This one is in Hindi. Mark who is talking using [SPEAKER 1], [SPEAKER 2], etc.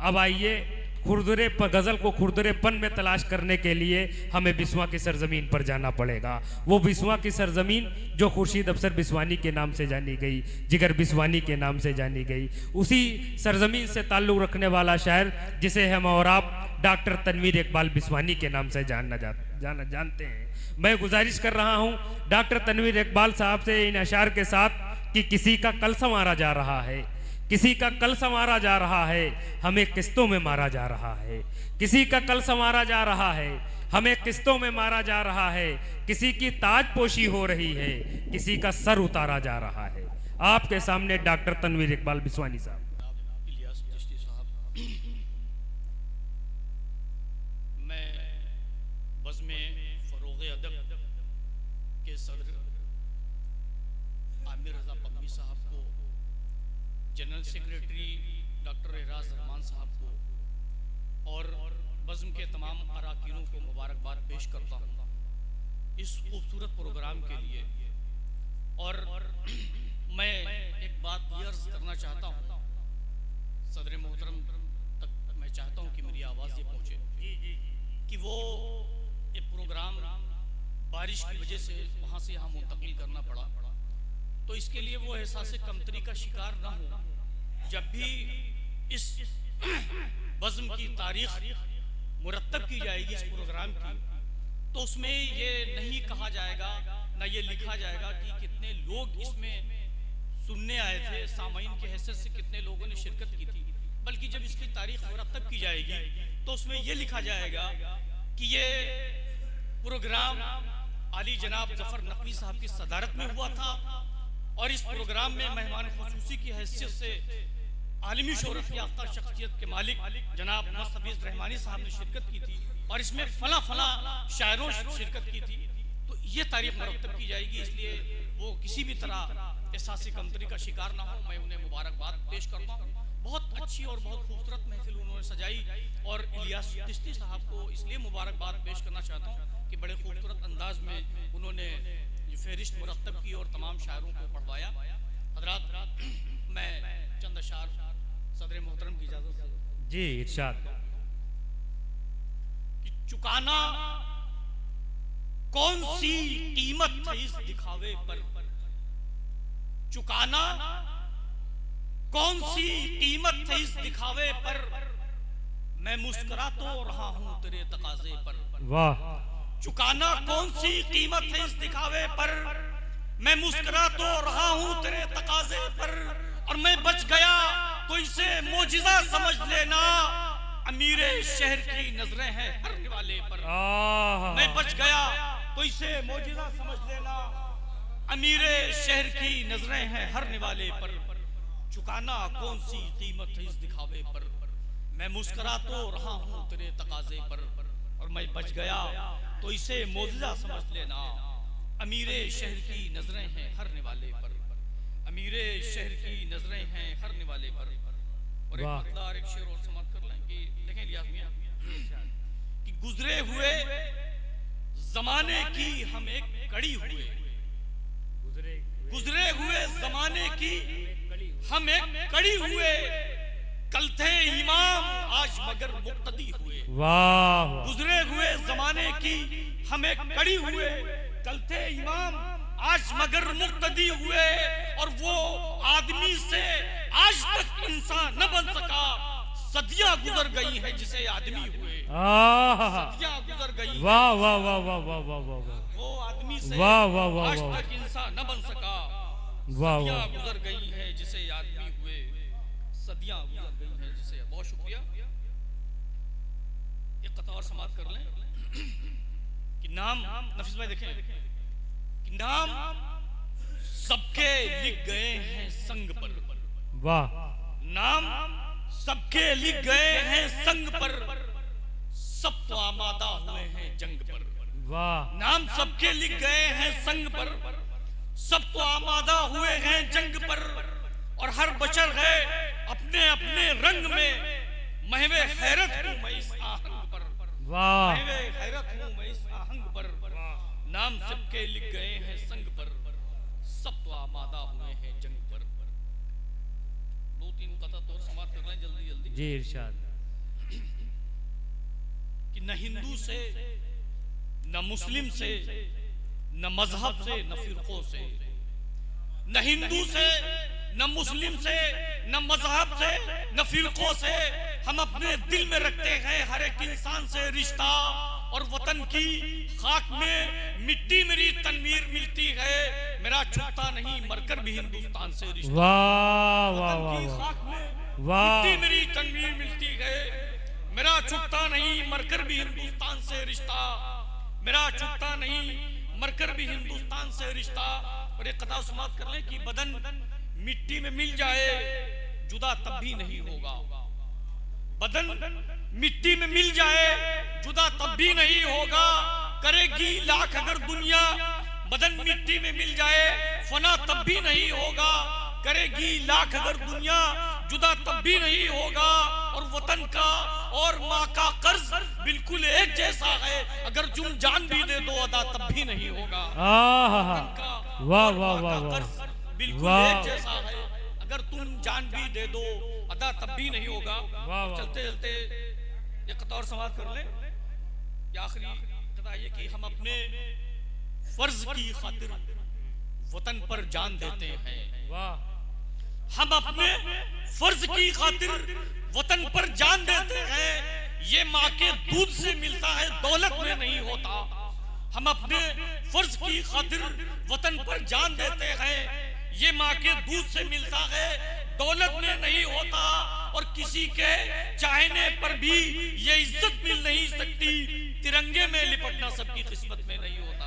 [SPEAKER 1] अब आइए खुरदुरे गजल को खुरदुरेपन में तलाश करने के लिए हमें बिस्वा की सरजमीन पर जाना पड़ेगा। वो बिस्वा की सरजमीन जो खुर्शीद अफसर बिस्वानी के नाम से जानी गई, जिगर बिस्वानी के नाम से जानी गई, उसी सरजमीन से ताल्लुक़ रखने वाला शायर जिसे हम और आप डॉक्टर तनवीर इकबाल बिस्वानी के नाम से जानते हैं। मैं गुजारिश कर रहा हूँ डॉक्टर तनवीर इकबाल साहब से इन अशार के साथ कि किसी का कल संवारा जा रहा है, किसी का कल संवारा जा रहा है, हमें किस्तों में मारा जा रहा है। किसी का कल संवारा जा रहा है, हमें किस्तों में मारा जा रहा है। किसी की ताजपोशी हो रही है, किसी का सर उतारा जा रहा है। आपके सामने डॉक्टर तनवीर इकबाल बिस्वानी साहब।
[SPEAKER 2] मैं बज़्म फ़रोग़ अदब के सदर आमिर रज़ा पम्मी साहब को, general secretary doctor eras Rahman साहब को और बज़्म के तमाम अराकीनों को मुबारकबाद पेश करता हूँ इस खूबसूरत प्रोग्राम के लिए। और मैं एक बात ये अर्ज़ करना चाहता हूँ सदर मोहतरम तक, मैं चाहता हूँ कि मेरी आवाज़ ये पहुँचे कि वो ये प्रोग्राम बारिश की वजह से वहाँ से यहाँ मुंतकिल करना पड़ा, तो इसके लिए वो एहसास कमतरी का शिकार ना हो। जब भी इस बज़्म की तारीख मुरत्तब की जाएगी इस प्रोग्राम की, तो उसमें ये नहीं कहा जाएगा, ना ये लिखा जाएगा कि कितने लोग इसमें सुनने आए थे, सामाईन के हैसियत से कितने लोगों ने शिरकत की थी, बल्कि जब इसकी तारीख मुरत्तब की जाएगी तो उसमें ये लिखा जाएगा कि ये प्रोग्राम आली जनाब ज़फ़र नक़वी साहब की सदारत में हुआ था और इस प्रोग्राम में मेहमान ख़ुसूसी की हैसियत से आलमी शोहरत याफ्ता शख्सियत के मालिक जनाब मुस्तफ़ीज़ रहमानी साहब ने शिरकत की थी और इसमें फला फला शायरों शिरकत की थी। तो ये तारीख मुरत्तब की जाएगी, इसलिए वो किसी भी तरह एहसास कमतरी का शिकार ना हो। मैं उन्हें मुबारकबाद पेश करता हूँ। बहुत अच्छी और बहुत खूबसूरत महफिल उन्होंने सजाई और इलियास चिश्ती साहब को इसलिए मुबारकबाद पेश करना चाहता हूँ कि बड़े खूबसूरत अंदाज में उन्होंने ये फहरिस्त मुरत्तब की और तमाम शायरों को पढ़वाया। हज़रात, मैं चंद अशार सदर मोहतरम की इजाज़त से
[SPEAKER 1] जी इरशाद।
[SPEAKER 2] कि चुकाना कौन सी कीमत थी इस दिखावे पर, चुकाना कौन सी कीमत थी इस दिखावे पर, मैं मुस्कुरा तो रहा हूं तेरे तकाजे पर।
[SPEAKER 1] वाह।
[SPEAKER 2] चुकाना कौन सी कीमत है इस दिखावे पर, मैं मुस्कुरा तो रहा हूं तेरे तकाजे पर। और मैं बच गया तो इसे मोजिज़ा समझ लेना, अमीरे शहर की नजरें हैं हर निवाले पर। मैं बच गया तो इसे मोजिज़ा समझ लेना, अमीरे शहर की नजरें हैं हर निवाले पर। चुकाना कौन सी कीमत है इस दिखावे पर, मैं मुस्कुरा तो रहा हूं तेरे तकाजे पर। और मैं बच गया तो इसे मोजिज़ा समझ लेना, अमीरे शहर की नजरें हैं हर निवाले पर, अमीरे शहर की नजरें हैं हर निवाले पर। और एक मकदार एक शेर और समाप्त कर लें कि देखें इलियास मियां कि गुजरे हुए जमाने की हम एक कड़ी हुए, गुजरे हुए जमाने की हम एक कड़ी हुए, कल थे इमाम आज मगर मुक्तदी हुए।
[SPEAKER 1] वाह।
[SPEAKER 2] गुजरे हुए जमाने की हम एक कड़ी हुए, कल थे इमाम आज मगर मुक्तदी हुए। और वो आदमी से आज तक इंसान न बन सका, सदियां गुजर गई हैं जिसे आदमी हुए। सदियां गुजर गई।
[SPEAKER 1] वाह वाह वाह वाह वाह वाह वाह।
[SPEAKER 2] वो आदमी से
[SPEAKER 1] वाह वाह वाह
[SPEAKER 2] आज तक इंसान न बन सका, सदियां गुजर गई हैं जिसे आदमी हुए, सदियां गुजर गई हैं जिसे। बहुत शुक्रिया। एक कथा और समाप्त कर लें कि नाम नफीस भाई देखें कि नाम सबके लिख गए हैं संग पर।
[SPEAKER 1] वाह।
[SPEAKER 2] नाम सबके लिख गए हैं संग पर, सब तो आमादा हुए हैं जंग पर।
[SPEAKER 1] वाह।
[SPEAKER 2] नाम सबके लिख गए हैं संग पर, सब तो आमादा हुए हैं जंग पर। और हर बशर है अपने अपने रंग में, महवे खैरत हूं मैं इस आहंग पर।
[SPEAKER 1] वाह।
[SPEAKER 2] महवे खैरत हूं मैं इस आहंग पर। नाम सबके लिख गए हैं संग पर, सब तो आमादा हुए हैं जंग पर। दो तीन कथा तो समाप्त कर लें जल्दी जल्दी।
[SPEAKER 1] जी इरशाद।
[SPEAKER 2] कि न हिंदू से, न मुस्लिम से, न मजहब से, न फिरकों से, न हिंदू से, न मुस्लिम से, न मजहब से, न फिरकों से, हम अपने दिल में रखते हैं हर एक इंसान से रिश्ता। और वतन की खाक में मिट्टी मेरी तनवीर मिलती है, मेरा छुपता नहीं मरकर भी हिंदुस्तान से रिश्ता।
[SPEAKER 1] वाह वाह
[SPEAKER 2] वतन की
[SPEAKER 1] वाह
[SPEAKER 2] खाक में
[SPEAKER 1] वाह
[SPEAKER 2] मिट्टी मेरी तनवीर मिलती है, मेरा छुपता नहीं मरकर भी हिंदुस्तान से रिश्ता, मेरा छुपता नहीं मरकर भी हिंदुस्तान से रिश्ता। और एक कथा समाप्त कर ले कि बदन मिट्टी में मिल जाए जुदा तब भी नहीं होगा, बदन मिट्टी में मिल जाए जुदा तब भी नहीं होगा, करेगी लाख अगर दुनिया बदन मिट्टी में मिल जाए फना तब भी नहीं होगा, करेगी लाख अगर दुनिया जुदा तब भी नहीं होगा। और वतन का और माँ का कर्ज बिल्कुल एक जैसा है, अगर तुम जान भी दे दो अदा तब भी नहीं होगा।
[SPEAKER 1] वाह वाह वाह वाह,
[SPEAKER 2] बिल्कुल एक जैसा है, अगर तुम जान भी दे दो अदा तब भी नहीं होगा। चलते चलते एक कथा और समाप्त कर ले। आखिरी कथा ये कि हम अपने फर्ज की खातिर वतन पर जान देते हैं।
[SPEAKER 1] वाह,
[SPEAKER 2] हम अपने फर्ज की खातिर वतन पर जान देते हैं, ये माँ के दूध से मिलता है दौलत में नहीं होता। हम अपने फर्ज की खातिर वतन पर जान देते हैं, ये माँ के दूध से मिलता है दौलत में नहीं होता। और किसी के चाहने पर भी ये इज्जत मिल नहीं सकती, तिरंगे में लिपटना सबकी किस्मत में नहीं होता।